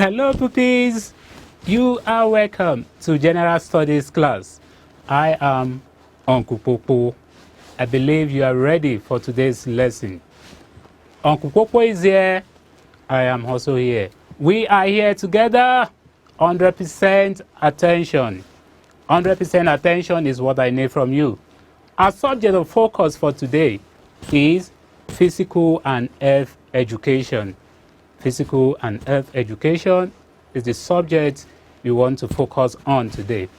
Hello puppies, you are welcome to General Studies class. I am Uncle Popo. I believe you are ready for today's lesson. Uncle Popo is here, I am also here. We are here together, 100% attention. 100% attention is what I need from you. Our subject of focus for today is physical and health education. Physical and health education is the subject we want to focus on today.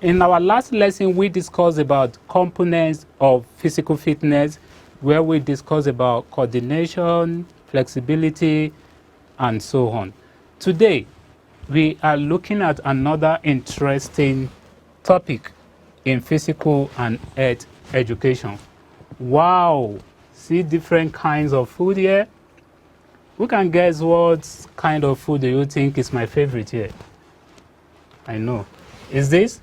In our last lesson, we discussed about components of physical fitness, where we discussed about coordination, flexibility, and so on. Today, we are looking at another interesting topic in physical and health education. Wow! See different kinds of food here. Who can guess what kind of food do you think is my favorite here? I know. Is this?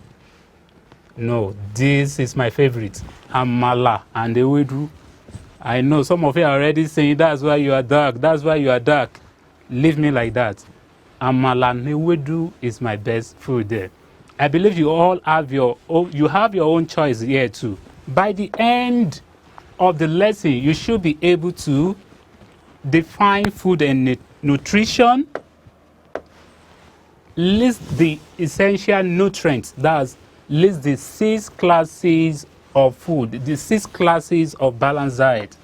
No, this is my favorite. Amala and ewedu. I know some of you are already saying that's why you are dark. That's why you are dark. Leave me like that. Amala and ewedu is my best food there. I believe you all have your own choice here too. By the end of the lesson, you should be able to define food and nutrition, list the essential nutrients, that's list the 6 classes of food, the 6 classes of balanced diet,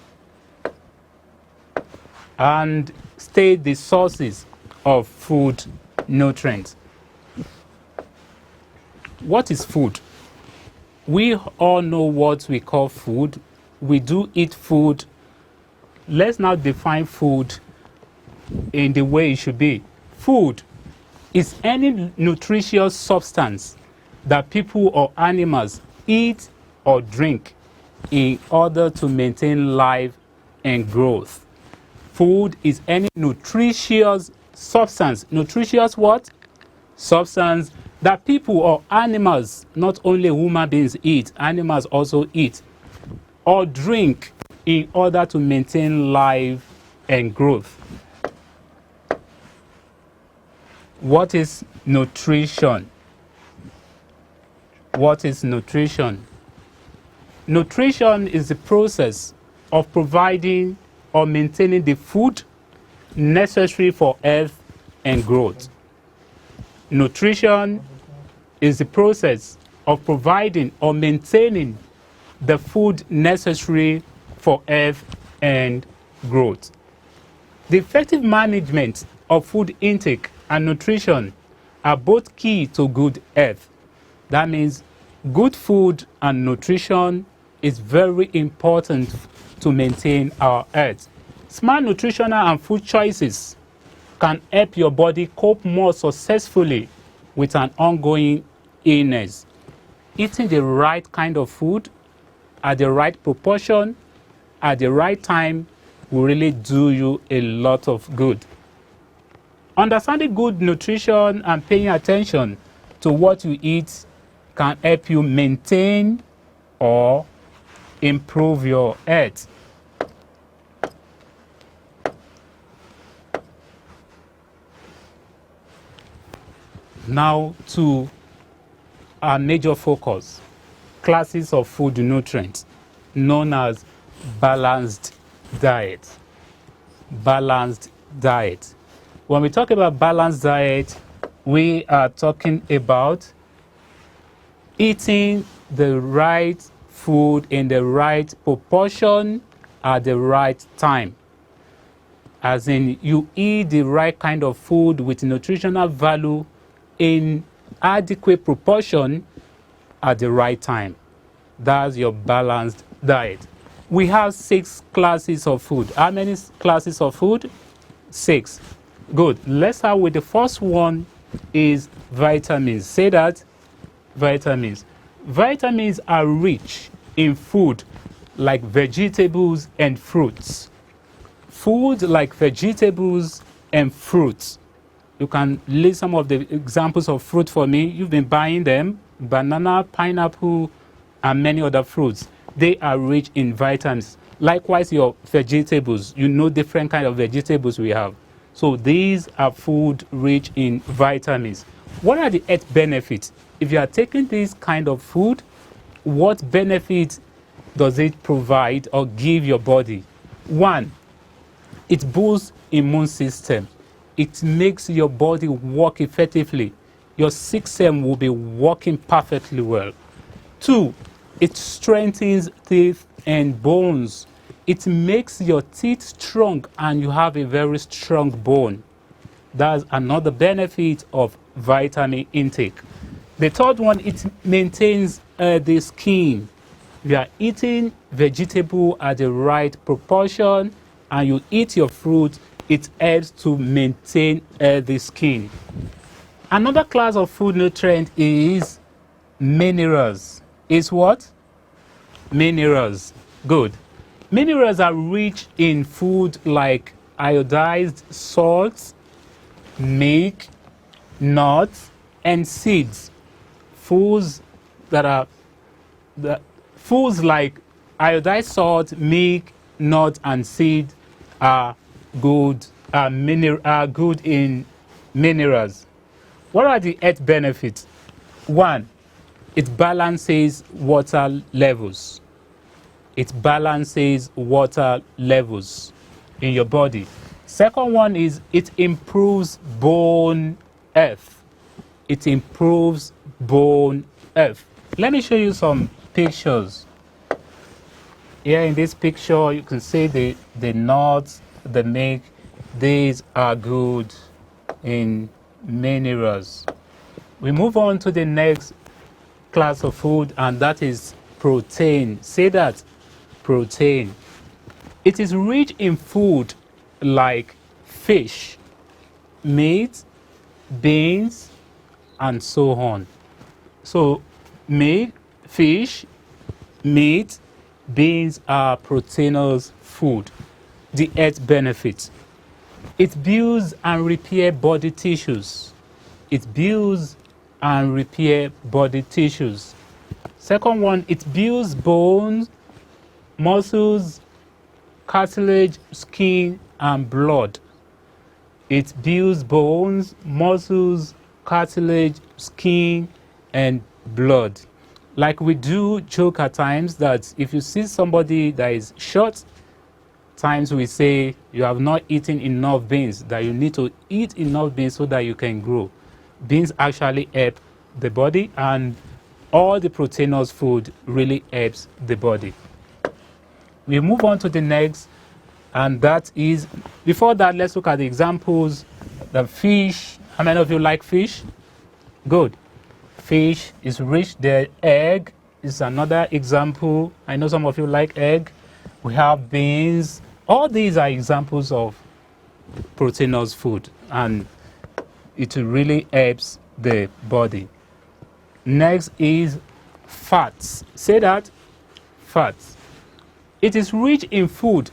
and state the sources of food nutrients. What is food? We all know what we call food. We do eat food. Let's now define food in the way it should be. Food is any nutritious substance that people or animals eat or drink in order to maintain life and growth. Food is any nutritious substance. Nutritious what? Substance that people or animals, not only human beings eat, animals also eat or drink in order to maintain life and growth. What is nutrition? What is nutrition? Nutrition is the process of providing or maintaining the food necessary for health and growth. Nutrition is the process of providing or maintaining the food necessary for health and growth. The effective management of food intake and nutrition are both key to good health. That means good food and nutrition is very important to maintain our health. Smart nutritional and food choices can help your body cope more successfully with an ongoing illness. Eating the right kind of food at the right proportion at the right time will really do you a lot of good. Understanding good nutrition and paying attention to what you eat can help you maintain or improve your health. Now to our major focus, classes of food nutrients, known as balanced diet. Balanced diet. When we talk about balanced diet, we are talking about eating the right food in the right proportion at the right time. As in, you eat the right kind of food with nutritional value in adequate proportion at the right time. That's your balanced diet. We have 6 classes of food. How many classes of food? 6. Good. Let's start with the first one is vitamins. Say that. Vitamins. Vitamins are rich in food like vegetables and fruits. Food like vegetables and fruits. You can list some of the examples of fruit for me. You've been buying them. Banana, pineapple, and many other fruits. They are rich in vitamins. Likewise, your vegetables. You know different kind of vegetables we have. So these are food rich in vitamins. What are the health benefits? If you are taking this kind of food, what benefit does it provide or give your body? One, it boosts immune system. It makes your body work effectively. Your system will be working perfectly well. Two, it strengthens teeth and bones. It makes your teeth strong and you have a very strong bone. That's another benefit of vitamin intake. The third one, it maintains the skin. You are eating vegetable at the right proportion and you eat your fruit, it helps to maintain the skin. Another class of food nutrient is minerals. Is what? Minerals. Good. Minerals are rich in food like iodized salts, milk, nuts, and seeds. Foods like iodized salt, milk, nuts, and seed are good. Are good in minerals. What are the health benefits? One, it balances water levels. It balances water levels in your body. Second one is it improves bone health. It improves bone health. Let me show you some pictures. Here in this picture, you can see the nuts, the milk. These are good in minerals. We move on to the next class of food, and that is protein. Say that, protein. It is rich in food like fish, meat, beans, and so on. So meat, fish, meat, beans are proteinous food. The health benefits. It builds and repair body tissues. It builds and repair body tissues. Second one, it builds bones, muscles, cartilage, skin, and blood. It builds bones, muscles, cartilage, skin, and blood. Like we do joke at times that if you see somebody that is short, times we say you have not eaten enough beans, that you need to eat enough beans so that you can grow. Beans actually help the body, and all the proteinous food really helps the body. We move on to the next, and that is, before that, let's look at the examples. The fish. How many of you like fish? Good. Fish is rich. The egg is another example. I know some of you like egg. We have beans. All these are examples of proteinous food, and it really helps the body. Next is fats. Say that, fats. It is rich in food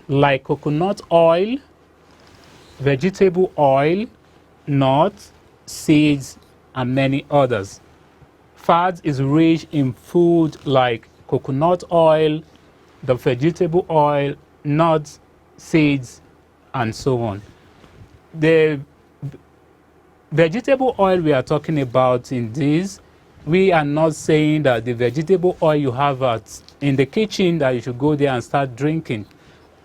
like coconut oil, vegetable oil, nuts, seeds, and many others. Fats is rich in food like coconut oil, the vegetable oil, nuts, seeds, and so on. The vegetable oil we are talking about in this, we are not saying that the vegetable oil you have in the kitchen that you should go there and start drinking.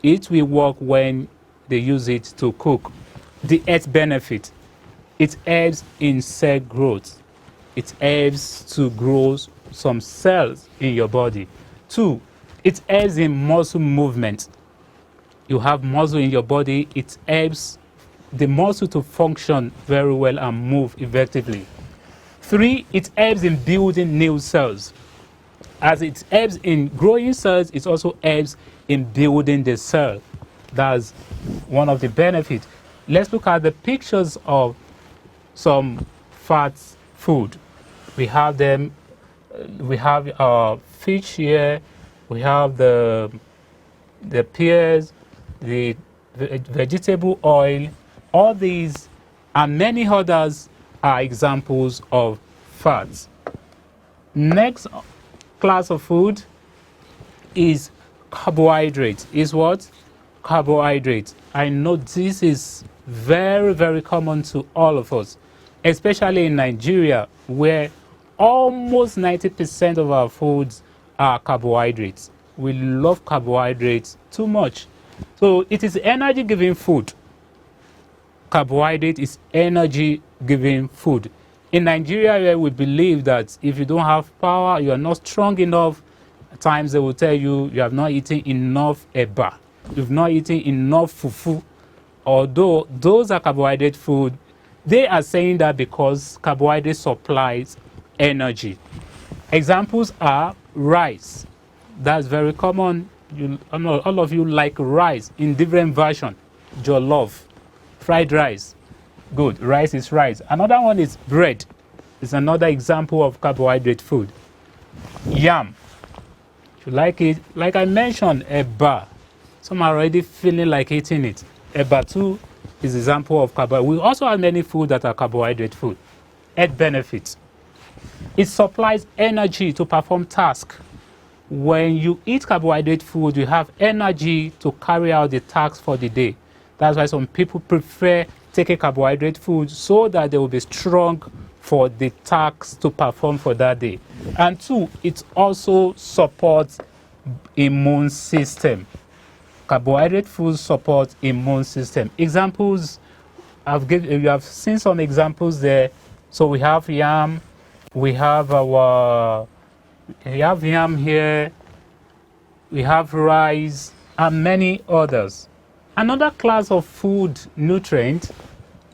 It will work when they use it to cook. The health benefit, it helps in cell growth. It helps to grow some cells in your body. Two, it helps in muscle movement. You have muscle in your body, it helps the muscle to function very well and move effectively. Three, it helps in building new cells. As it helps in growing cells, it also helps in building the cell. That's one of the benefits. Let's look at the pictures of some fat food. We have them. We have fish here. We have the pears, the vegetable oil. All these and many others are examples of fats. Next class of food is carbohydrate. Is what? carbohydrates. I know this is very, very common to all of us, especially in Nigeria, where almost 90% of our foods are carbohydrates. We love carbohydrates too much. So it is energy giving food. Carbohydrate is energy giving food. In Nigeria, where we believe that if you don't have power, you are not strong enough, at times they will tell you you have not eaten enough eba, you've not eaten enough fufu. Although those are carbohydrate food, they are saying that because carbohydrate supplies energy. Examples are rice. That's very common. All of you like rice in different version. Jollof, fried rice. Good, rice is rice. Another one is bread. It's another example of carbohydrate food. Yam. If you like it, like I mentioned, eba. Some are already feeling like eating it. Eba too is an example of carbohydrate. We also have many food that are carbohydrate food. Health benefits. It supplies energy to perform tasks. When you eat carbohydrate food, you have energy to carry out the tasks for the day. That's why some people prefer taking carbohydrate food so that they will be strong for the tasks to perform for that day. And two, it also supports immune system. Carbohydrate food supports immune system. Examples, you have seen some examples there. So we have yam, we have yam here, we have rice, and many others. Another class of food nutrient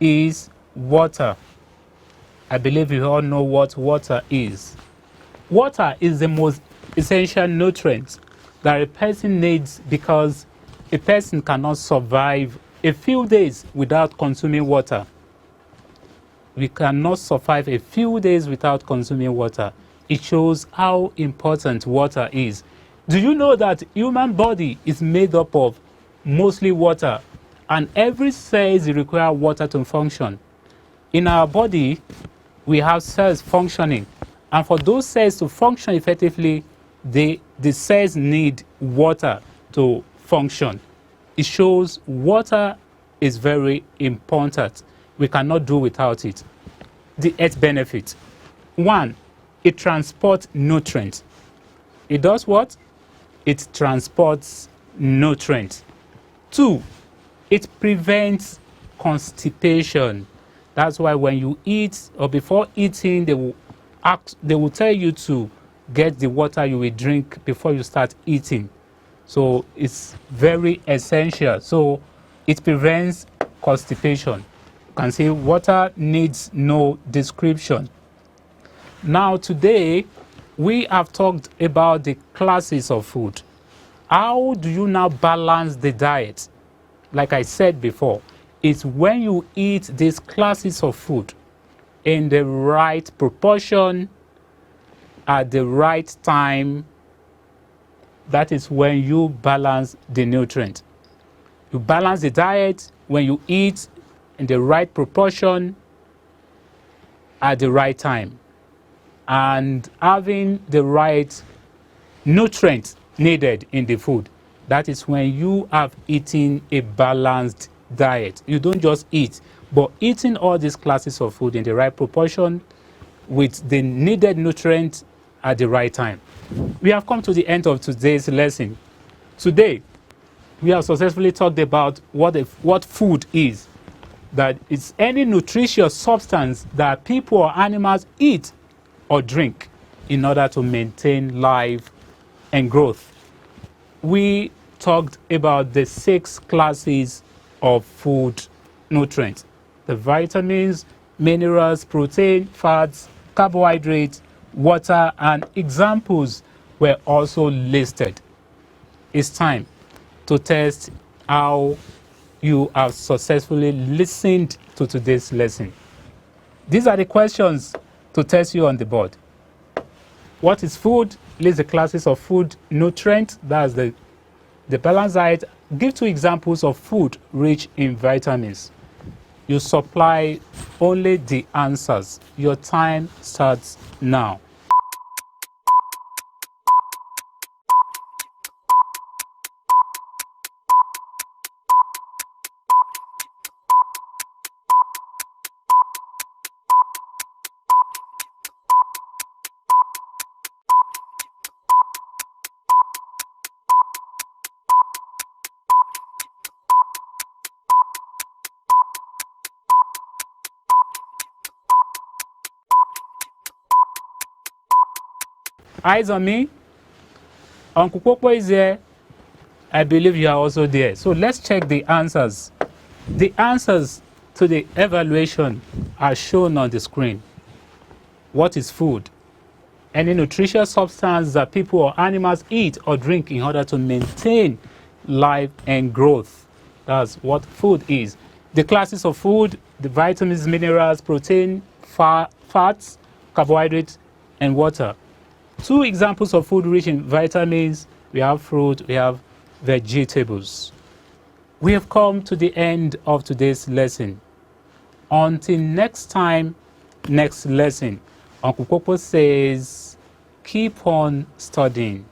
is water. I believe you all know what water is. Water is the most essential nutrient that a person needs because a person cannot survive a few days without consuming water. We cannot survive a few days without consuming water. It shows how important water is. Do you know that human body is made up of mostly water, and every cell requires water to function? In our body, we have cells functioning, and for those cells to function effectively, the cells need water to function. It shows water is very important. We cannot do without it. The health benefit. One, it transports nutrients. It does what? It transports nutrients. Two, it prevents constipation. That's why when you eat or before eating, they will tell you to get the water you will drink before you start eating. So it's very essential. So it prevents constipation. You can see water needs no description. Now today, we have talked about the classes of food. How do you now balance the diet? Like I said before, it's when you eat these classes of food in the right proportion, at the right time, that is when you balance the nutrient. You balance the diet when you eat in the right proportion at the right time and having the right nutrients needed in the food. That is when you have eaten a balanced diet. You don't just eat, but eating all these classes of food in the right proportion with the needed nutrients at the right time. We have come to the end of today's lesson. Today, we have successfully talked about what food is. That it's any nutritious substance that people or animals eat or drink in order to maintain life and growth. We talked about the 6 classes of food nutrients: the vitamins, minerals, protein, fats, carbohydrates, water, and examples were also listed. It's time to test how you have successfully listened to today's lesson. These are the questions to test you on the board. What is food? List the classes of food nutrients. That's the balanced diet. Give 2 examples of food rich in vitamins. You supply only the answers. Your time starts now. Eyes on me? Uncle Popo is there. I believe you are also there. So let's check the answers. The answers to the evaluation are shown on the screen. What is food? Any nutritious substance that people or animals eat or drink in order to maintain life and growth. That's what food is. The classes of food, the vitamins, minerals, protein, fats, carbohydrates, and water. 2 examples of food rich in vitamins. We have fruit, we have vegetables. We have come to the end of today's lesson. Until next time, next lesson, Uncle Popo says, keep on studying.